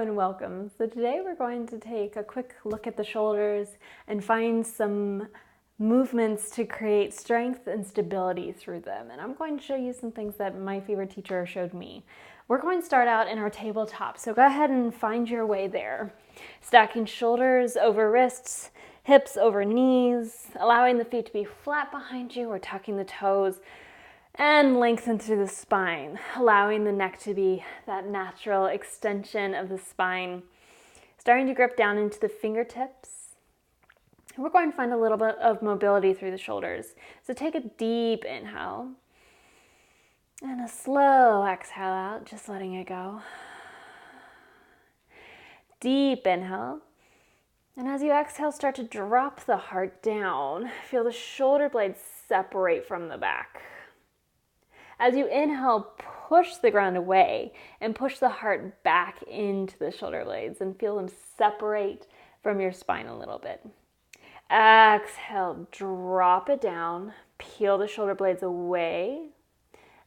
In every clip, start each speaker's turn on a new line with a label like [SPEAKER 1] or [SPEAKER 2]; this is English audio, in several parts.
[SPEAKER 1] and welcome. So today we're going to take a quick look at the shoulders and find some movements to create strength and stability through them. And I'm going to show you some things that my favorite teacher showed me. We're going to start out in our tabletop, so go ahead and find your way there. Stacking shoulders over wrists, hips over knees, allowing the feet to be flat behind you or tucking the toes, and lengthen through the spine, allowing the neck to be that natural extension of the spine. Starting to grip down into the fingertips. We're going to find a little bit of mobility through the shoulders. So take a deep inhale and a slow exhale out, just letting it go. Deep inhale. And as you exhale, start to drop the heart down. Feel the shoulder blades separate from the back. As you inhale, push the ground away and push the heart back into the shoulder blades and feel them separate from your spine a little bit. Exhale, drop it down, peel the shoulder blades away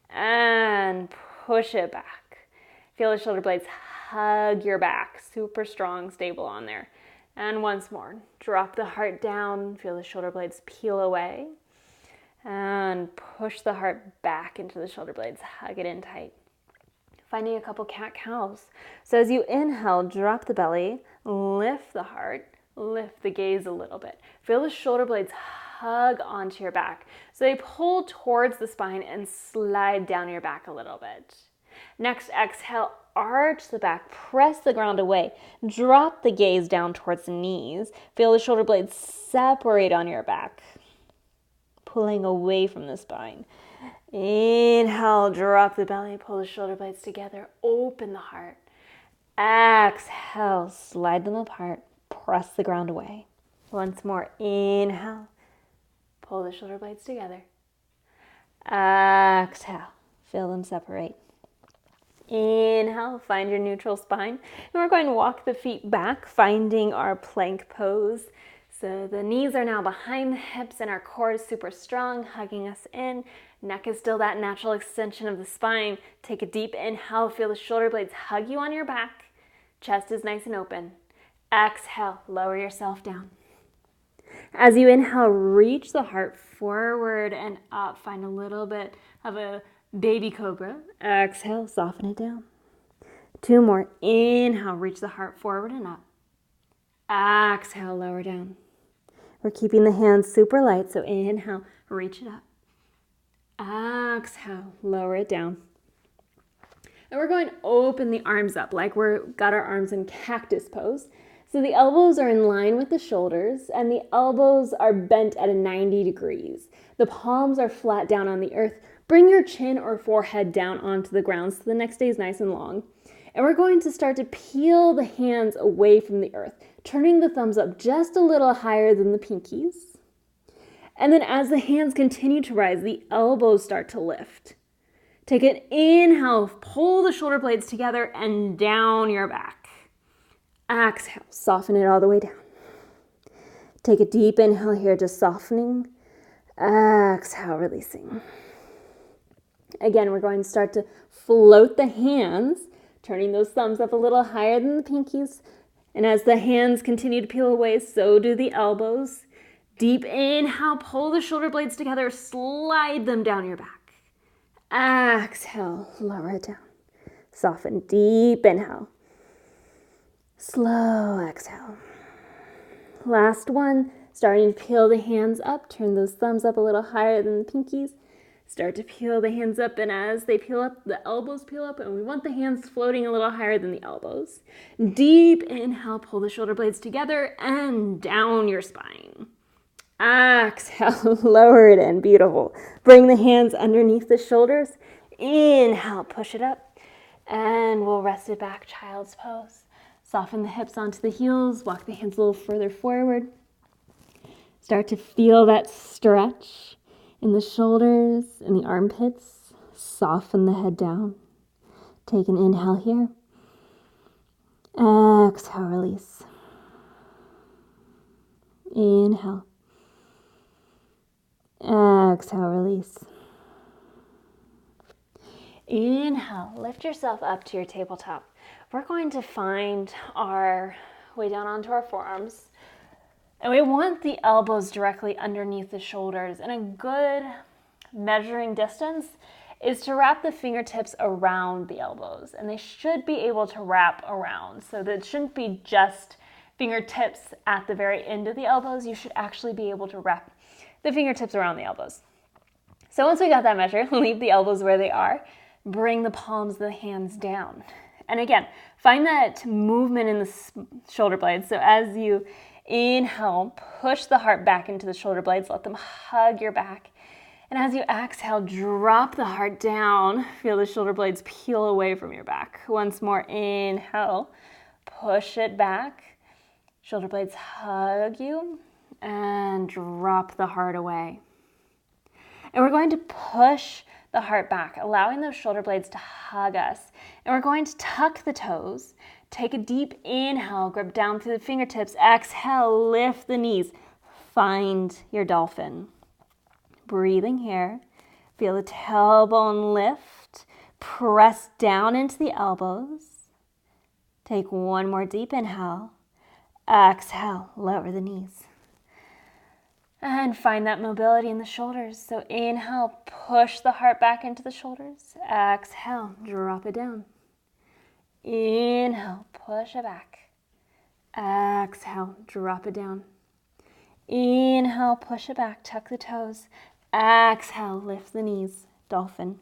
[SPEAKER 1] and push it back. Feel the shoulder blades hug your back, super strong, stable on there. And once more, drop the heart down, feel the shoulder blades peel away. And push the heart back into the shoulder blades. Hug it in tight. Finding a couple cat-cows. So as you inhale, drop the belly, lift the heart, lift the gaze a little bit. Feel the shoulder blades hug onto your back. So they pull towards the spine and slide down your back a little bit. Next, exhale, arch the back, press the ground away. Drop the gaze down towards the knees. Feel the shoulder blades separate on your back, pulling away from the spine. Inhale, drop the belly, pull the shoulder blades together, open the heart. Exhale, slide them apart, press the ground away. Once more, inhale, pull the shoulder blades together. Exhale, feel them separate. Inhale, find your neutral spine. And we're going to walk the feet back, finding our plank pose. So the knees are now behind the hips and our core is super strong, hugging us in. Neck is still that natural extension of the spine. Take a deep inhale, feel the shoulder blades hug you on your back. Chest is nice and open. Exhale, lower yourself down. As you inhale, reach the heart forward and up. Find a little bit of a baby cobra. Exhale, soften it down. Two more. Inhale, reach the heart forward and up. Exhale, lower down. We're keeping the hands super light, so inhale, reach it up. Exhale, lower it down. And we're going to open the arms up like we've got our arms in cactus pose. So the elbows are in line with the shoulders and the elbows are bent at a 90 degrees. The palms are flat down on the earth. Bring your chin or forehead down onto the ground so the neck stays nice and long. And we're going to start to peel the hands away from the earth, turning the thumbs up just a little higher than the pinkies. And then as the hands continue to rise, the elbows start to lift. Take an inhale, pull the shoulder blades together and down your back. Exhale, soften it all the way down. Take a deep inhale here, just softening. Exhale, releasing. Again, we're going to start to float the hands, turning those thumbs up a little higher than the pinkies. And as the hands continue to peel away, so do the elbows. Deep inhale, pull the shoulder blades together, slide them down your back. Exhale, lower it down. Soften, deep inhale. Slow exhale. Last one, starting to peel the hands up, turn those thumbs up a little higher than the pinkies. Start to peel the hands up, and as they peel up, the elbows peel up, and we want the hands floating a little higher than the elbows. Deep inhale, pull the shoulder blades together and down your spine. Exhale, lower it in, beautiful. Bring the hands underneath the shoulders. Inhale, push it up, and we'll rest it back, child's pose. Soften the hips onto the heels, walk the hands a little further forward. Start to feel that stretch in the shoulders, in the armpits. Soften the head down. Take an inhale here. Exhale, release. Inhale. Exhale, release. Inhale, lift yourself up to your tabletop. we're going to find our way down onto our forearms. And we want the elbows directly underneath the shoulders. And a good measuring distance is to wrap the fingertips around the elbows. And they should be able to wrap around. So that it shouldn't be just fingertips at the very end of the elbows. You should actually be able to wrap the fingertips around the elbows. So once we got that measure, leave the elbows where they are. Bring the palms of the hands down. And again, find that movement in the shoulder blades. So as you inhale, push the heart back into the shoulder blades. Let them hug your back. And as you exhale, drop the heart down. Feel the shoulder blades peel away from your back. Once more, inhale, push it back. Shoulder blades hug you. And drop the heart away. And we're going to push the heart back, allowing those shoulder blades to hug us. And we're going to tuck the toes. Take a deep inhale, grip down through the fingertips. Exhale, lift the knees. Find your dolphin. Breathing here. Feel the tailbone lift. Press down into the elbows. Take one more deep inhale. Exhale, lower the knees. And find that mobility in the shoulders. So inhale, push the heart back into the shoulders. Exhale, drop it down. Inhale, push it back. Exhale, drop it down. Inhale, push it back, tuck the toes. Exhale, lift the knees, dolphin.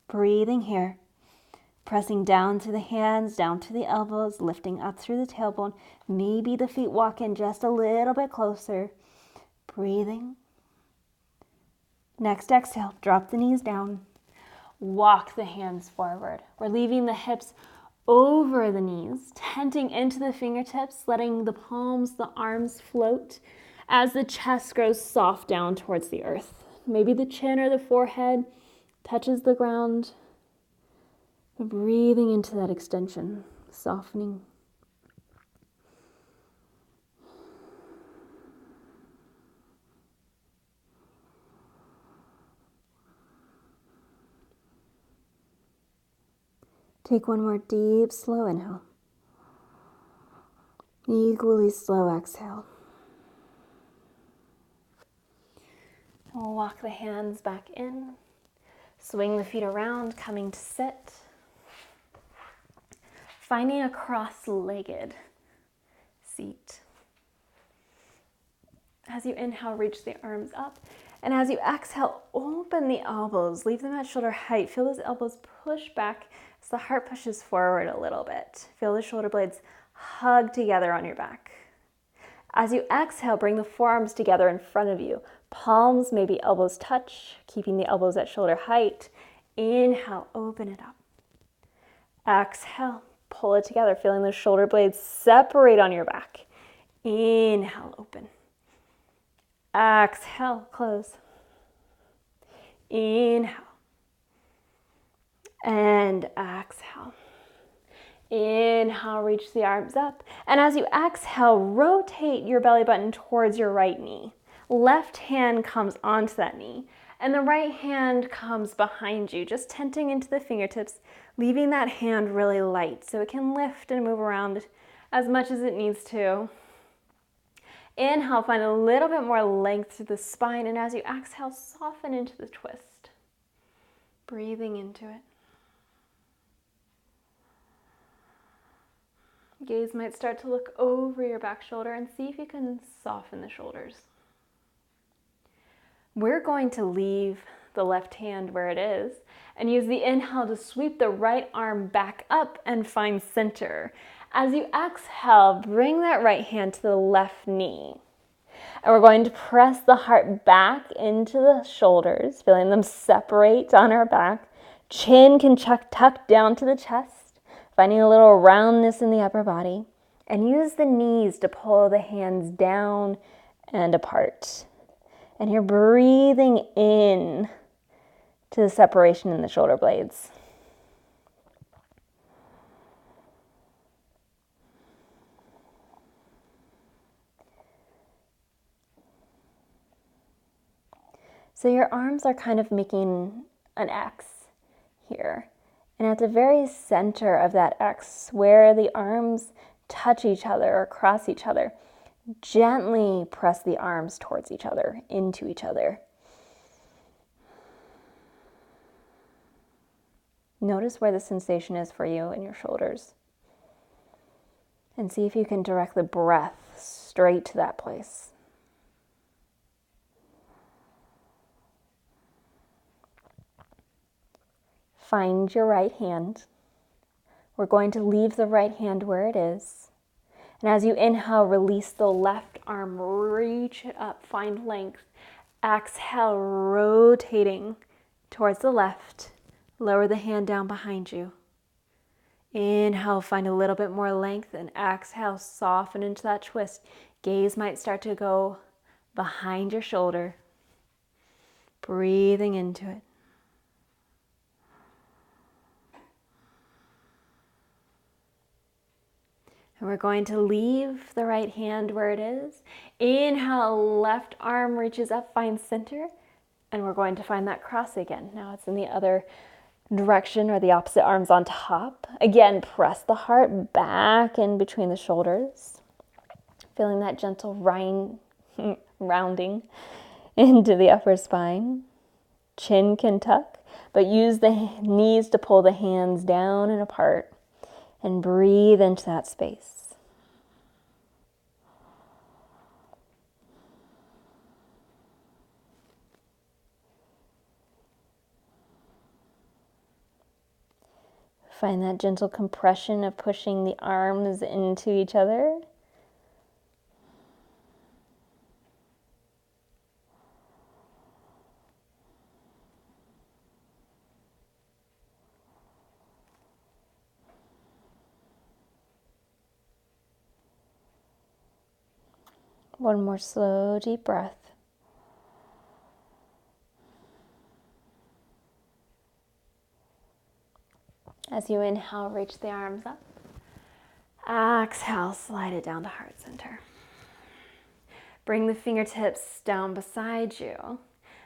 [SPEAKER 1] Breathing here. Pressing down to the hands, down to the elbows, lifting up through the tailbone. Maybe the feet walk in just a little bit closer. Breathing. Next exhale, drop the knees down. Walk the hands forward. We're leaving the hips over the knees, tenting into the fingertips, letting the palms, the arms float as the chest grows soft down towards the earth. Maybe the chin or the forehead touches the ground. Breathing into that extension, softening. Take one more deep, slow inhale. Equally slow exhale. And we'll walk the hands back in. Swing the feet around, coming to sit. Finding a cross-legged seat. As you inhale, reach the arms up. And as you exhale, open the elbows. Leave them at shoulder height. Feel those elbows push back as the heart pushes forward a little bit. Feel the shoulder blades hug together on your back. As you exhale, bring the forearms together in front of you. Palms, maybe elbows touch, keeping the elbows at shoulder height. Inhale, open it up. Exhale, pull it together, feeling those shoulder blades separate on your back. Inhale, open. Exhale, close. Inhale. And exhale. Inhale, reach the arms up. And as you exhale, rotate your belly button towards your right knee. Left hand comes onto that knee. And the right hand comes behind you, just tenting into the fingertips, leaving that hand really light so it can lift and move around as much as it needs to. Inhale, find a little bit more length through the spine, and as you exhale, soften into the twist. Breathing into it. Gaze might start to look over your back shoulder and see if you can soften the shoulders. We're going to leave the left hand where it is and use the inhale to sweep the right arm back up and find center. As you exhale, bring that right hand to the left knee. And we're going to press the heart back into the shoulders, feeling them separate on our back. Chin can tuck down to the chest, finding a little roundness in the upper body. And use the knees to pull the hands down and apart. And you're breathing in to the separation in the shoulder blades. So your arms are kind of making an X here. And at the very center of that X, where the arms touch each other or cross each other, gently press the arms towards each other, into each other. Notice where the sensation is for you in your shoulders. And see if you can direct the breath straight to that place. Find your right hand. We're going to leave the right hand where it is. And as you inhale, release the left arm, reach it up, find length. Exhale, rotating towards the left. Lower the hand down behind you. Inhale, find a little bit more length, and exhale, soften into that twist. Gaze might start to go behind your shoulder. Breathing into it. And we're going to leave the right hand where it is. Inhale, left arm reaches up, find center. And we're going to find that cross again. Now it's in the other direction, or the opposite arm's on top. Again, press the heart back in between the shoulders. Feeling that gentle rounding into the upper spine. Chin can tuck, but use the knees to pull the hands down and apart. And breathe into that space. Find that gentle compression of pushing the arms into each other. One more slow, deep breath. As you inhale, reach the arms up. Exhale, slide it down to heart center. Bring the fingertips down beside you.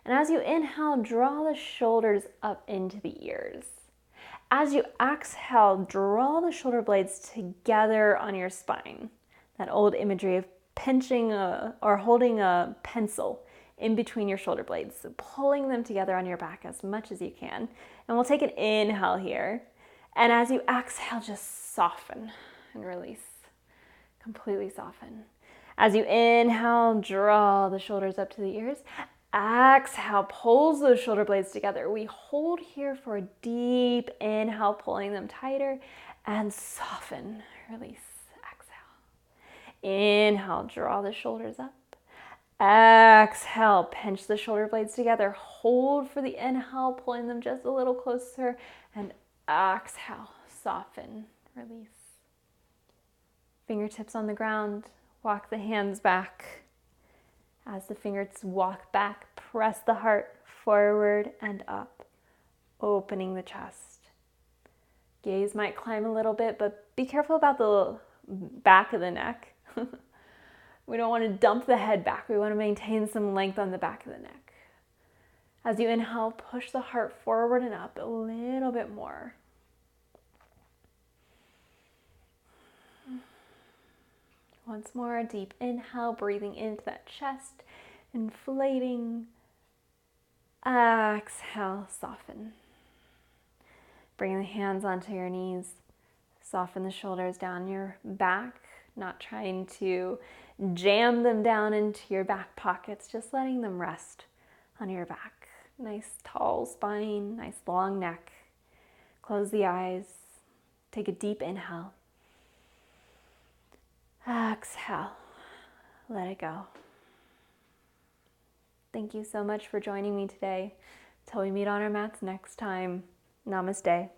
[SPEAKER 1] And as you inhale, draw the shoulders up into the ears. As you exhale, draw the shoulder blades together on your spine. That old imagery of pinching or holding a pencil in between your shoulder blades, so pulling them together on your back as much as you can. And we'll take an inhale here. And as you exhale, just soften and release. Completely soften. As you inhale, draw the shoulders up to the ears. Exhale, pulls those shoulder blades together. We hold here for a deep inhale, pulling them tighter, and soften, release, exhale. Inhale, draw the shoulders up. Exhale, pinch the shoulder blades together. Hold for the inhale, pulling them just a little closer, and exhale, soften, release. Fingertips on the ground, walk the hands back. As the fingers walk back, press the heart forward and up, opening the chest. Gaze might climb a little bit, but be careful about the back of the neck. We don't want to dump the head back. We want to maintain some length on the back of the neck. As you inhale, push the heart forward and up a little bit more. Once more, a deep inhale, breathing into that chest, inflating. Exhale, soften. Bring the hands onto your knees. Soften the shoulders down your back, not trying to jam them down into your back pockets, just letting them rest on your back. Nice tall spine, nice long neck. Close the eyes. Take a deep inhale. Exhale. Let it go. Thank you so much for joining me today. Till we meet on our mats next time. Namaste.